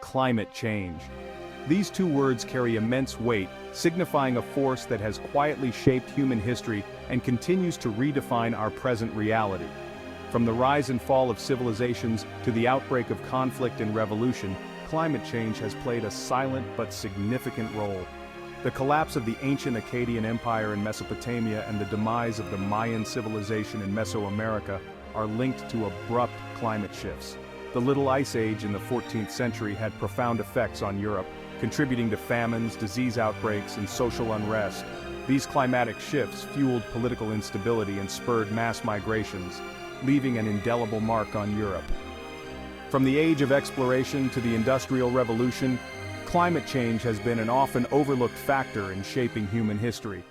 climate change. These two words carry immense weight, signifying a force that has quietly shaped human history and continues to redefine our present reality. From the rise and fall of civilizations to the outbreak of conflict and revolution, climate change has played a silent but significant role. The collapse of the ancient Akkadian Empire in Mesopotamia and the demise of the Mayan civilization in Mesoamerica are linked to abrupt climate shifts. The Little Ice Age in the 14th century had profound effects on Europe, contributing to famines, disease outbreaks, and social unrest. These climatic shifts fueled political instability and spurred mass migrations, leaving an indelible mark on Europe. From the age of exploration to the Industrial Revolution, climate change has been an often overlooked factor in shaping human history.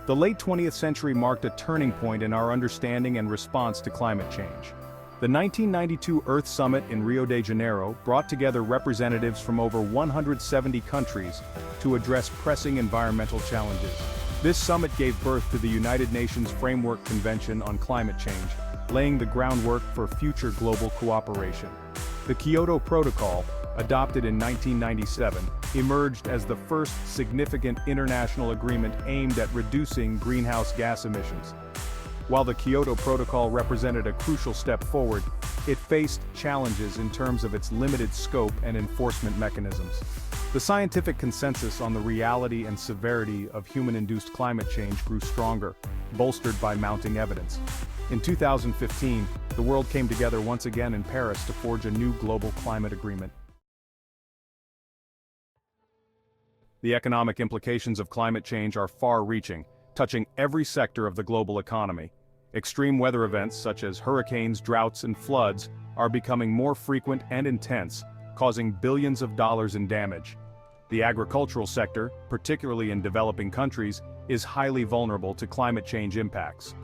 The late 20th century marked a turning point in our understanding and response to climate change. The 1992 Earth Summit in Rio de Janeiro brought together representatives from over 170 countries to address pressing environmental challenges. This summit gave birth to the United Nations Framework Convention on Climate Change, laying the groundwork for future global cooperation. The Kyoto Protocol, adopted in 1997, emerged as the first significant international agreement aimed at reducing greenhouse gas emissions. While the Kyoto Protocol represented a crucial step forward, it faced challenges in terms of its limited scope and enforcement mechanisms. The scientific consensus on the reality and severity of human-induced climate change grew stronger, bolstered by mounting evidence. In 2015, the world came together once again in Paris to forge a new global climate agreement. The economic implications of climate change are far-reaching, touching every sector of the global economy. Extreme weather events such as hurricanes, droughts, and floods are becoming more frequent and intense, causing billions of dollars in damage. The agricultural sector, particularly in developing countries, is highly vulnerable to climate change impacts.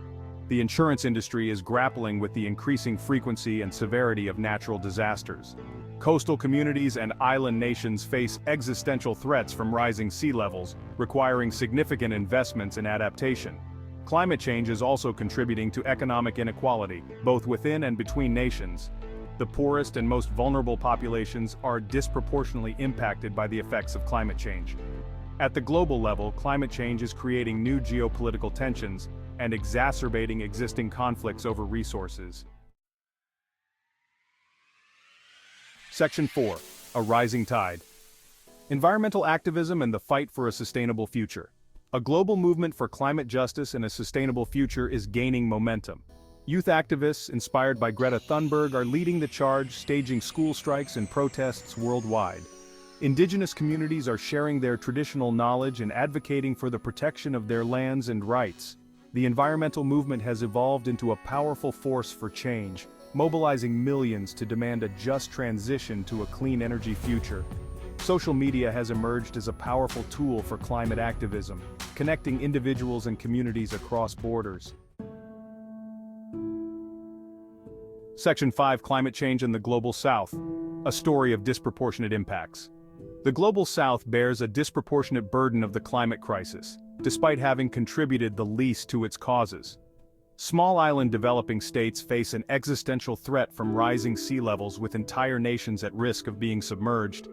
The insurance industry is grappling with the increasing frequency and severity of natural disasters. Coastal communities and island nations face existential threats from rising sea levels, requiring significant investments in adaptation. Climate change is also contributing to economic inequality, both within and between nations. The poorest and most vulnerable populations are disproportionately impacted by the effects of climate change. At the global level, climate change is creating new geopolitical tensions and exacerbating existing conflicts over resources. Section 4. A Rising Tide. Environmental activism and the fight for a sustainable future. A global movement for climate justice and a sustainable future is gaining momentum. Youth activists, inspired by Greta Thunberg, are leading the charge, staging school strikes and protests worldwide. Indigenous communities are sharing their traditional knowledge and advocating for the protection of their lands and rights. The environmental movement has evolved into a powerful force for change, mobilizing millions to demand a just transition to a clean energy future. Social media has emerged as a powerful tool for climate activism, connecting individuals and communities across borders. Section 5. Climate Change in the Global South. A story of disproportionate impacts. The Global South bears a disproportionate burden of the climate crisis, despite having contributed the least to its causes. Small island developing states face an existential threat from rising sea levels, with entire nations at risk of being submerged.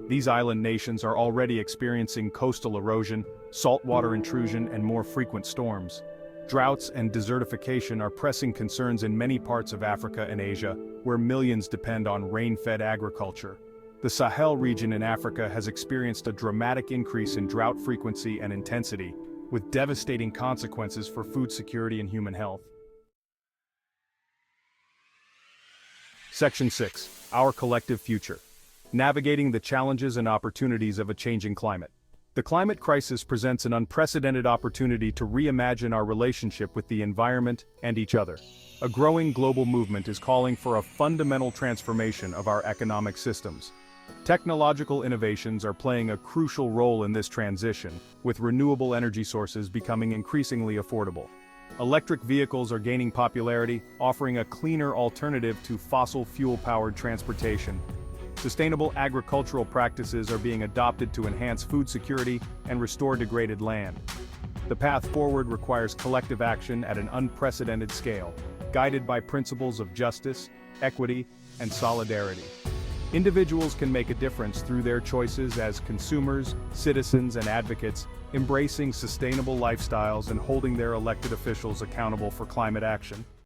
These island nations are already experiencing coastal erosion, saltwater intrusion, and more frequent storms. Droughts and desertification are pressing concerns in many parts of Africa and Asia, where millions depend on rain-fed agriculture. The Sahel region in Africa has experienced a dramatic increase in drought frequency and intensity, with devastating consequences for food security and human health. Section 6. Our Collective Future. Navigating the challenges and opportunities of a changing climate. The climate crisis presents an unprecedented opportunity to reimagine our relationship with the environment and each other. A growing global movement is calling for a fundamental transformation of our economic systems. Technological innovations are playing a crucial role in this transition, with renewable energy sources becoming increasingly affordable. Electric vehicles are gaining popularity, offering a cleaner alternative to fossil fuel-powered transportation. Sustainable agricultural practices are being adopted to enhance food security and restore degraded land. The path forward requires collective action at an unprecedented scale, guided by principles of justice, equity, and solidarity. Individuals can make a difference through their choices as consumers, citizens, and advocates, embracing sustainable lifestyles and holding their elected officials accountable for climate action.